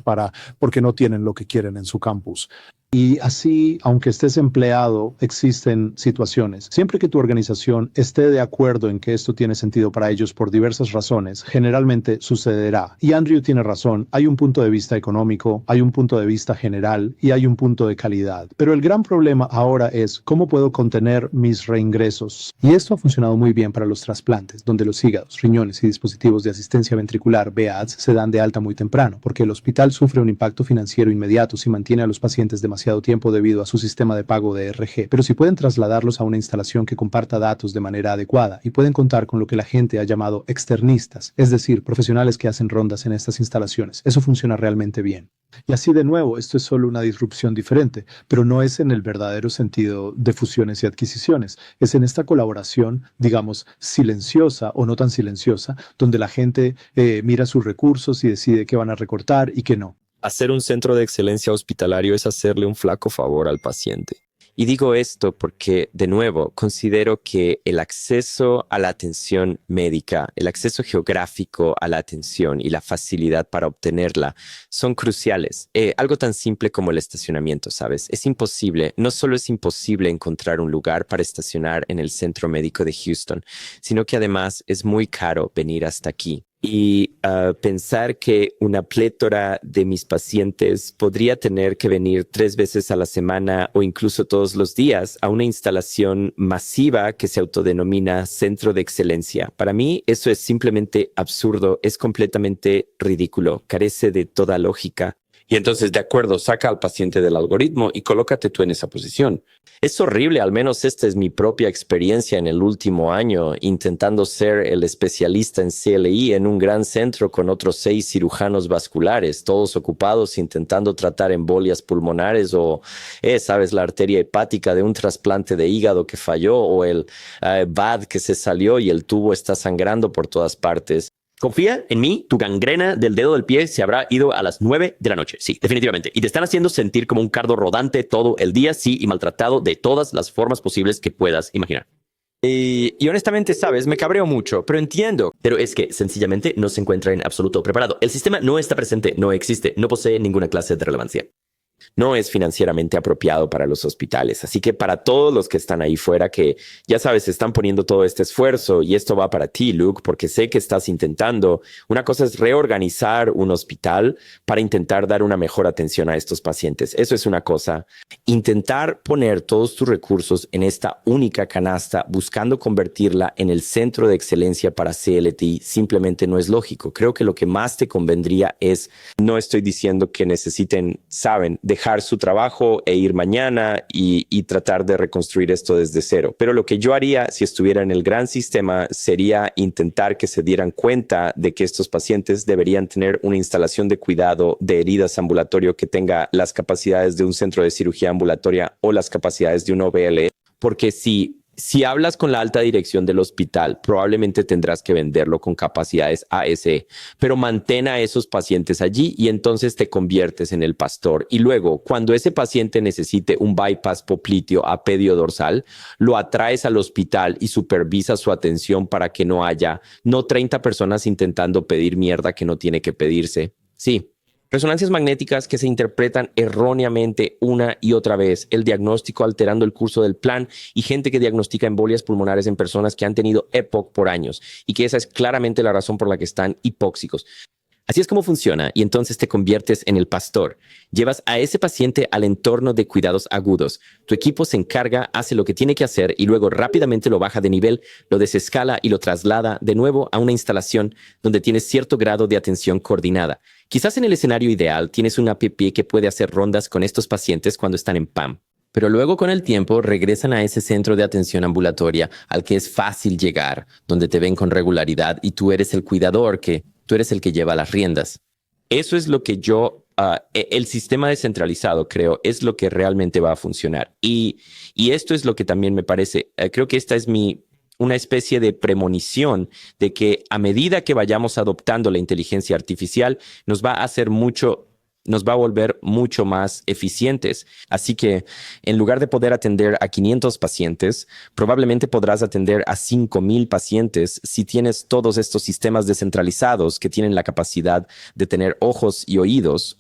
porque no tienen lo que quieren en su campus. Y así, aunque estés empleado, existen situaciones. Siempre que tu organización esté de acuerdo en que esto tiene sentido para ellos por diversas razones, generalmente sucederá. Y Andrew tiene razón, hay un punto de vista económico, hay un punto de vista general y hay un punto de calidad. Pero el gran problema ahora es cómo puedo contener mis reingresos. Y esto ha funcionado muy bien para los trasplantes, donde los hígados, riñones y dispositivos de asistencia ventricular, VADS, se dan de alta muy temprano, porque el hospital sufre un impacto financiero inmediato si mantiene a los pacientes demasiado tiempo debido a su sistema de pago de RG, pero si pueden trasladarlos a una instalación que comparta datos de manera adecuada y pueden contar con lo que la gente ha llamado externistas, es decir, profesionales que hacen rondas en estas instalaciones, eso funciona realmente bien. Y así de nuevo, esto es solo una disrupción diferente, pero no es en el verdadero sentido de fusiones y adquisiciones, es en esta colaboración, digamos, silenciosa o no tan silenciosa, donde la gente mira sus recursos y decide qué van a recortar y qué no. Hacer un centro de excelencia hospitalario es hacerle un flaco favor al paciente. Y digo esto porque, de nuevo, considero que el acceso a la atención médica, el acceso geográfico a la atención y la facilidad para obtenerla son cruciales. Algo tan simple como el estacionamiento, ¿sabes? Es imposible, no solo es imposible encontrar un lugar para estacionar en el centro médico de Houston, sino que además es muy caro venir hasta aquí. Y pensar que una plétora de mis pacientes podría tener que venir 3 veces a la semana o incluso todos los días a una instalación masiva que se autodenomina Centro de Excelencia. Para mí eso es simplemente absurdo, es completamente ridículo, carece de toda lógica. Y entonces, de acuerdo, saca al paciente del algoritmo y colócate tú en esa posición. Es horrible, al menos esta es mi propia experiencia en el último año, intentando ser el especialista en CLI en un gran centro con otros 6 cirujanos vasculares, todos ocupados intentando tratar embolias pulmonares o, sabes, la arteria hepática de un trasplante de hígado que falló o el VAD que se salió y el tubo está sangrando por todas partes. Confía en mí, tu gangrena del dedo del pie se habrá ido a las 9 de la noche. Sí, definitivamente. Y te están haciendo sentir como un cardo rodante todo el día, sí, y maltratado de todas las formas posibles que puedas imaginar. Y honestamente, sabes, me cabreo mucho, pero entiendo. Pero es que sencillamente no se encuentra en absoluto preparado. El sistema no está presente, no existe, no posee ninguna clase de relevancia. No es financieramente apropiado para los hospitales. Así que para todos los que están ahí fuera, que ya sabes, están poniendo todo este esfuerzo, y esto va para ti, Luke, porque sé que estás intentando. Una cosa es reorganizar un hospital para intentar dar una mejor atención a estos pacientes. Eso es una cosa. Intentar poner todos tus recursos en esta única canasta, buscando convertirla en el centro de excelencia para CLT, simplemente no es lógico. Creo que lo que más te convendría es, no estoy diciendo que necesiten, saben, dejar su trabajo e ir mañana y tratar de reconstruir esto desde cero. Pero lo que yo haría si estuviera en el gran sistema sería intentar que se dieran cuenta de que estos pacientes deberían tener una instalación de cuidado de heridas ambulatorio que tenga las capacidades de un centro de cirugía ambulatoria o las capacidades de un OBL. Porque si hablas con la alta dirección del hospital, probablemente tendrás que venderlo con capacidades ASE, pero mantén a esos pacientes allí y entonces te conviertes en el pastor. Y luego, cuando ese paciente necesite un bypass popliteo a pedio dorsal, lo atraes al hospital y supervisas su atención para que no haya 30 personas intentando pedir mierda que no tiene que pedirse. Sí. Resonancias magnéticas que se interpretan erróneamente una y otra vez, el diagnóstico alterando el curso del plan y gente que diagnostica embolias pulmonares en personas que han tenido EPOC por años y que esa es claramente la razón por la que están hipóxicos. Así es como funciona y entonces te conviertes en el pastor. Llevas a ese paciente al entorno de cuidados agudos. Tu equipo se encarga, hace lo que tiene que hacer y luego rápidamente lo baja de nivel, lo desescala y lo traslada de nuevo a una instalación donde tienes cierto grado de atención coordinada. Quizás en el escenario ideal tienes una APP que puede hacer rondas con estos pacientes cuando están en PAM. Pero luego con el tiempo regresan a ese centro de atención ambulatoria al que es fácil llegar, donde te ven con regularidad y tú eres el cuidador tú eres el que lleva las riendas. Eso es lo que el sistema descentralizado, creo, es lo que realmente va a funcionar. Y esto es lo que también me parece, creo que esta es una especie de premonición de que a medida que vayamos adoptando la inteligencia artificial, nos va a volver mucho más eficientes. Así que en lugar de poder atender a 500 pacientes, probablemente podrás atender a 5,000 pacientes si tienes todos estos sistemas descentralizados que tienen la capacidad de tener ojos y oídos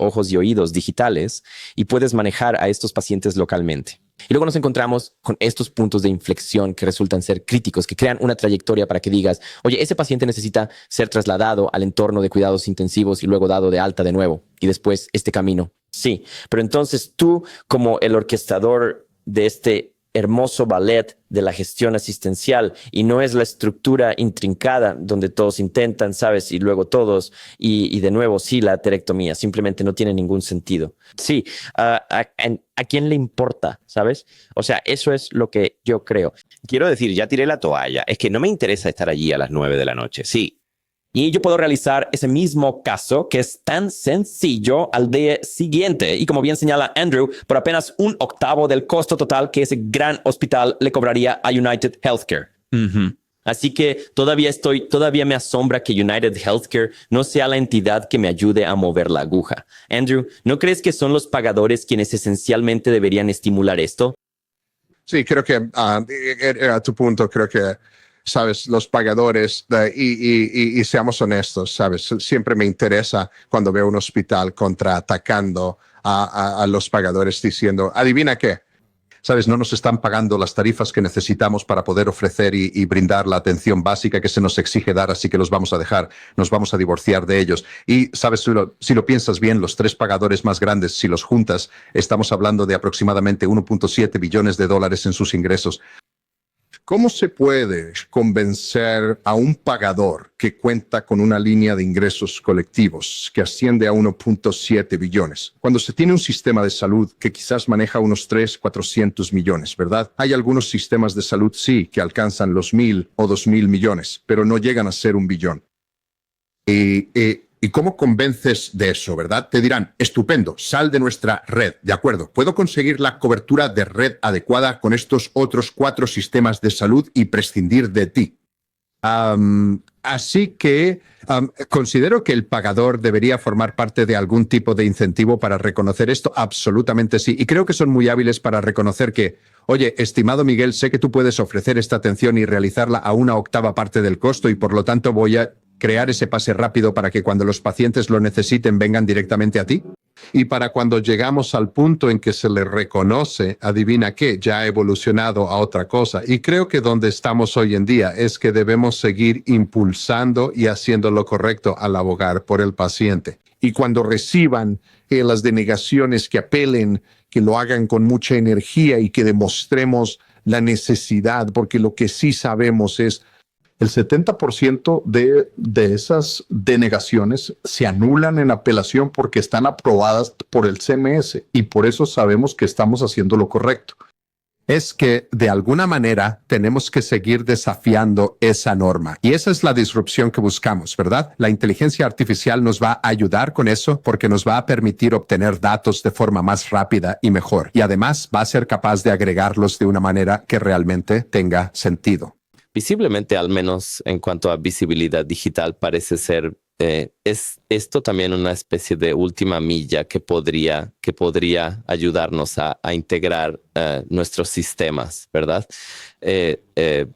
digitales y puedes manejar a estos pacientes localmente. Y luego nos encontramos con estos puntos de inflexión que resultan ser críticos, que crean una trayectoria para que digas, oye, ese paciente necesita ser trasladado al entorno de cuidados intensivos y luego dado de alta de nuevo. Y después este camino. Sí, pero entonces tú, como el orquestador de este hermoso ballet de la gestión asistencial, y no es la estructura intrincada donde todos intentan, ¿sabes? Y luego todos, y de nuevo, sí, la aterectomía, simplemente no tiene ningún sentido. Sí, ¿a quién le importa, sabes? O sea, eso es lo que yo creo. Quiero decir, ya tiré la toalla. Es que no me interesa estar allí a las 9 de la noche. Sí. Y yo puedo realizar ese mismo caso que es tan sencillo al día siguiente. Y como bien señala Andrew, por apenas 1/8 del costo total que ese gran hospital le cobraría a United Healthcare. Así que todavía me asombra que United Healthcare no sea la entidad que me ayude a mover la aguja. Andrew, ¿no crees que son los pagadores quienes esencialmente deberían estimular esto? Sí, creo que a tu punto, creo que, sabes, los pagadores, y seamos honestos, sabes, siempre me interesa cuando veo un hospital contraatacando a los pagadores diciendo, adivina qué, sabes, no nos están pagando las tarifas que necesitamos para poder ofrecer y brindar la atención básica que se nos exige dar, así que los vamos a dejar, nos vamos a divorciar de ellos. Y, sabes, si lo piensas bien, los 3 pagadores más grandes, si los juntas, estamos hablando de aproximadamente $1.7 billones en sus ingresos. ¿Cómo se puede convencer a un pagador que cuenta con una línea de ingresos colectivos que asciende a 1.7 billones cuando se tiene un sistema de salud que quizás maneja unos 400 millones, ¿verdad? Hay algunos sistemas de salud, sí, que alcanzan los 1,000 o 2,000 millones, pero no llegan a ser 1 billón. ¿Y cómo convences de eso, verdad? Te dirán, estupendo, sal de nuestra red, ¿de acuerdo? Puedo conseguir la cobertura de red adecuada con estos otros 4 sistemas de salud y prescindir de ti. Así que considero que el pagador debería formar parte de algún tipo de incentivo para reconocer esto. Absolutamente sí. Y creo que son muy hábiles para reconocer que, oye, estimado Miguel, sé que tú puedes ofrecer esta atención y realizarla a 1/8 parte del costo y por lo tanto voy a crear ese pase rápido para que cuando los pacientes lo necesiten vengan directamente a ti. Y para cuando llegamos al punto en que se le reconoce, adivina qué, ya ha evolucionado a otra cosa. Y creo que donde estamos hoy en día es que debemos seguir impulsando y haciendo lo correcto al abogar por el paciente. Y cuando reciban las denegaciones que apelen, que lo hagan con mucha energía y que demostremos la necesidad, porque lo que sí sabemos es el 70% de esas denegaciones se anulan en apelación porque están aprobadas por el CMS y por eso sabemos que estamos haciendo lo correcto. Es que de alguna manera tenemos que seguir desafiando esa norma y esa es la disrupción que buscamos, ¿verdad? La inteligencia artificial nos va a ayudar con eso porque nos va a permitir obtener datos de forma más rápida y mejor y además va a ser capaz de agregarlos de una manera que realmente tenga sentido. Visiblemente, al menos en cuanto a visibilidad digital, parece ser, es esto también una especie de última milla que podría ayudarnos a integrar nuestros sistemas, ¿verdad?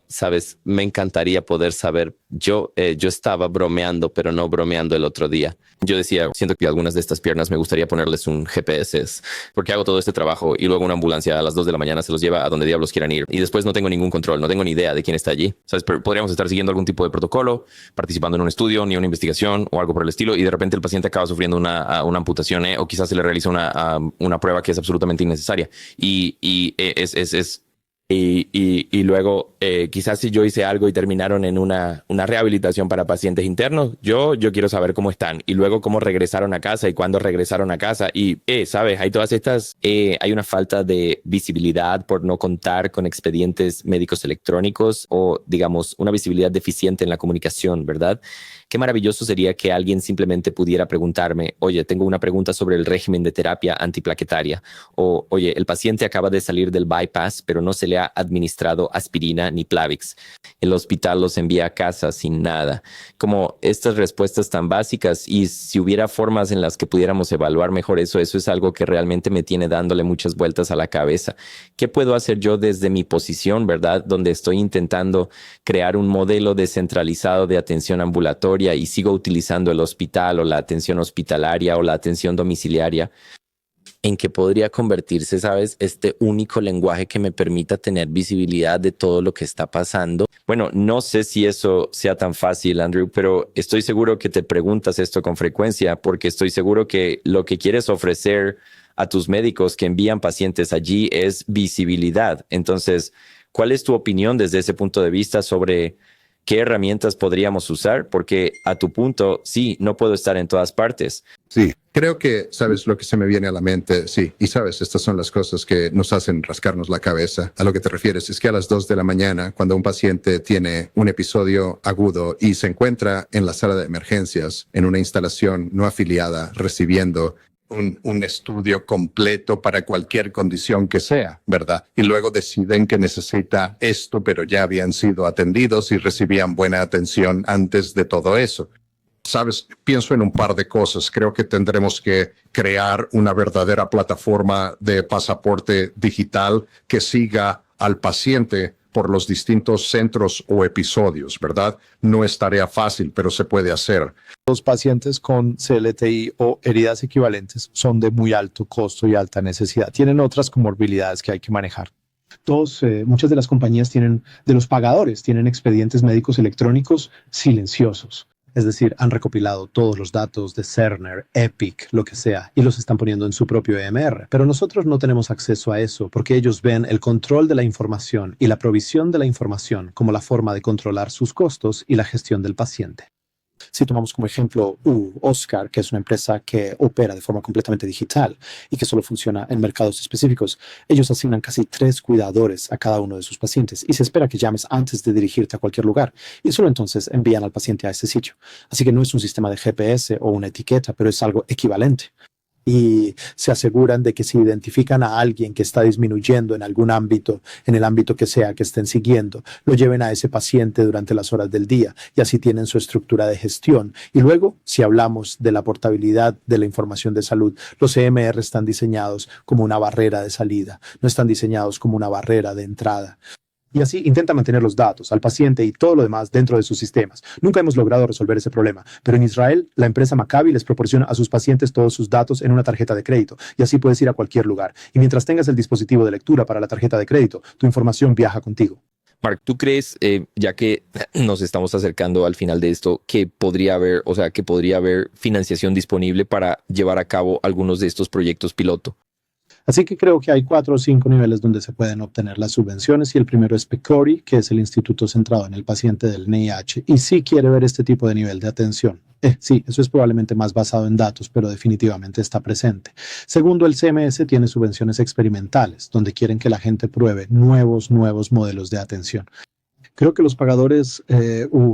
Sabes, me encantaría poder saber, yo estaba bromeando, pero no bromeando el otro día. Yo decía, siento que algunas de estas piernas me gustaría ponerles un GPS, porque hago todo este trabajo y luego una ambulancia a las 2 de la mañana se los lleva a donde diablos quieran ir y después no tengo ningún control, no tengo ni idea de quién está allí. ¿Sabes? Pero podríamos estar siguiendo algún tipo de protocolo, participando en un estudio, ni una investigación o algo por el estilo y de repente el paciente acaba sufriendo una amputación o quizás se le realiza una prueba que es absolutamente innecesaria y luego quizás si yo hice algo y terminaron en una rehabilitación para pacientes internos, yo quiero saber cómo están y luego cómo regresaron a casa y cuándo regresaron a casa y sabes, hay todas estas, hay una falta de visibilidad por no contar con expedientes médicos electrónicos o digamos una visibilidad deficiente en la comunicación, ¿verdad? Qué maravilloso sería que alguien simplemente pudiera preguntarme, oye, tengo una pregunta sobre el régimen de terapia antiplaquetaria o, oye, el paciente acaba de salir del bypass, pero no se le ha administrado aspirina ni Plavix. El hospital los envía a casa sin nada. Como estas respuestas tan básicas y si hubiera formas en las que pudiéramos evaluar mejor eso es algo que realmente me tiene dándole muchas vueltas a la cabeza. ¿Qué puedo hacer yo desde mi posición, verdad? Donde estoy intentando crear un modelo descentralizado de atención ambulatoria y sigo utilizando el hospital o la atención hospitalaria o la atención domiciliaria en que podría convertirse, ¿sabes? Este único lenguaje que me permita tener visibilidad de todo lo que está pasando. Bueno, no sé si eso sea tan fácil, Andrew, pero estoy seguro que te preguntas esto con frecuencia porque estoy seguro que lo que quieres ofrecer a tus médicos que envían pacientes allí es visibilidad. Entonces, ¿cuál es tu opinión desde ese punto de vista sobre qué herramientas podríamos usar? Porque a tu punto, sí, no puedo estar en todas partes. Sí, creo que sabes lo que se me viene a la mente. Sí, y sabes, estas son las cosas que nos hacen rascarnos la cabeza. A lo que te refieres es que a las 2 de la mañana, cuando un paciente tiene un episodio agudo y se encuentra en la sala de emergencias, en una instalación no afiliada, recibiendo un estudio completo para cualquier condición que sea, ¿verdad? Y luego deciden que necesita esto, pero ya habían sido atendidos y recibían buena atención antes de todo eso. Sabes, pienso en un par de cosas. Creo que tendremos que crear una verdadera plataforma de pasaporte digital que siga al paciente por los distintos centros o episodios, ¿verdad? No es tarea fácil, pero se puede hacer. Los pacientes con CLTI o heridas equivalentes son de muy alto costo y alta necesidad. Tienen otras comorbilidades que hay que manejar. Muchas de las compañías de los pagadores tienen expedientes médicos electrónicos silenciosos. Es decir, han recopilado todos los datos de Cerner, Epic, lo que sea, y los están poniendo en su propio EMR. Pero nosotros no tenemos acceso a eso porque ellos ven el control de la información y la provisión de la información como la forma de controlar sus costos y la gestión del paciente. Si tomamos como ejemplo Oscar, que es una empresa que opera de forma completamente digital y que solo funciona en mercados específicos, ellos asignan casi 3 cuidadores a cada uno de sus pacientes y se espera que llames antes de dirigirte a cualquier lugar y solo entonces envían al paciente a ese sitio. Así que no es un sistema de GPS o una etiqueta, pero es algo equivalente. y se aseguran de que si identifican a alguien que está disminuyendo en algún ámbito, en el ámbito que sea que estén siguiendo, lo lleven a ese paciente durante las horas del día y así tienen su estructura de gestión. Y luego, si hablamos de la portabilidad de la información de salud, los EMR están diseñados como una barrera de salida, no están diseñados como una barrera de entrada. Y así intenta mantener los datos al paciente y todo lo demás dentro de sus sistemas. Nunca hemos logrado resolver ese problema, pero en Israel la empresa Maccabi les proporciona a sus pacientes todos sus datos en una tarjeta de crédito y así puedes ir a cualquier lugar. Y mientras tengas el dispositivo de lectura para la tarjeta de crédito, tu información viaja contigo. Mark, ¿tú crees, ya que nos estamos acercando al final de esto, que podría haber financiación disponible para llevar a cabo algunos de estos proyectos piloto? Así que creo que hay 4 o 5 niveles donde se pueden obtener las subvenciones y el primero es PCORI, que es el instituto centrado en el paciente del NIH y sí quiere ver este tipo de nivel de atención. Sí, eso es probablemente más basado en datos, pero definitivamente está presente. Segundo, el CMS tiene subvenciones experimentales, donde quieren que la gente pruebe nuevos modelos de atención. Creo que los pagadores,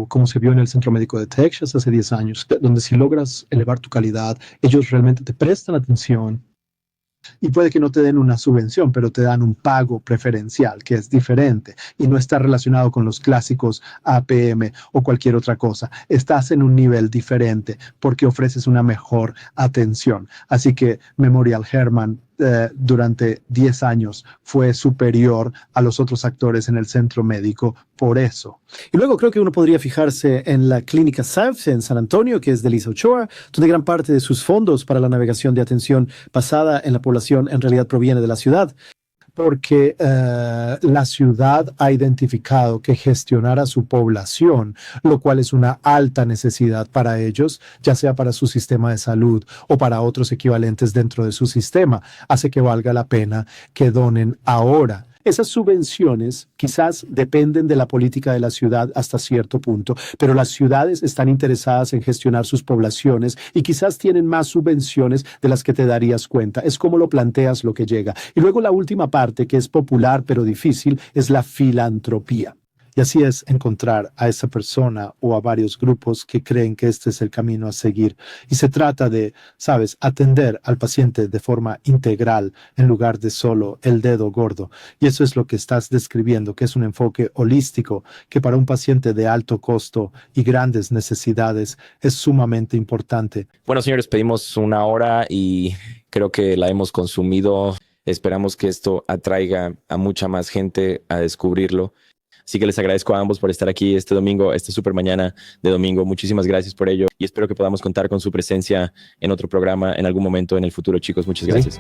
como se vio en el Centro Médico de Texas hace 10 años, donde si logras elevar tu calidad, ellos realmente te prestan atención. Y puede que no te den una subvención, pero te dan un pago preferencial que es diferente y no está relacionado con los clásicos APM o cualquier otra cosa. Estás en un nivel diferente porque ofreces una mejor atención. Así que Memorial Hermann durante 10 años fue superior a los otros actores en el centro médico por eso. Y luego creo que uno podría fijarse en la clínica SAFS en San Antonio, que es de Lisa Ochoa, donde gran parte de sus fondos para la navegación de atención basada en la población en realidad proviene de la ciudad. Porque la ciudad ha identificado que gestionar a su población, lo cual es una alta necesidad para ellos, ya sea para su sistema de salud o para otros equivalentes dentro de su sistema, hace que valga la pena que donen ahora. Esas subvenciones quizás dependen de la política de la ciudad hasta cierto punto, pero las ciudades están interesadas en gestionar sus poblaciones y quizás tienen más subvenciones de las que te darías cuenta. Es como lo planteas lo que llega. Y luego la última parte, que es popular pero difícil, es la filantropía. Y así es encontrar a esa persona o a varios grupos que creen que este es el camino a seguir. Y se trata de, ¿sabes?, atender al paciente de forma integral en lugar de solo el dedo gordo. Y eso es lo que estás describiendo, que es un enfoque holístico que para un paciente de alto costo y grandes necesidades es sumamente importante. Bueno, señores, pedimos 1 hora y creo que la hemos consumido. Esperamos que esto atraiga a mucha más gente a descubrirlo. Así que les agradezco a ambos por estar aquí este domingo, esta super mañana de domingo. Muchísimas gracias por ello y espero que podamos contar con su presencia en otro programa en algún momento en el futuro, chicos. Muchas gracias.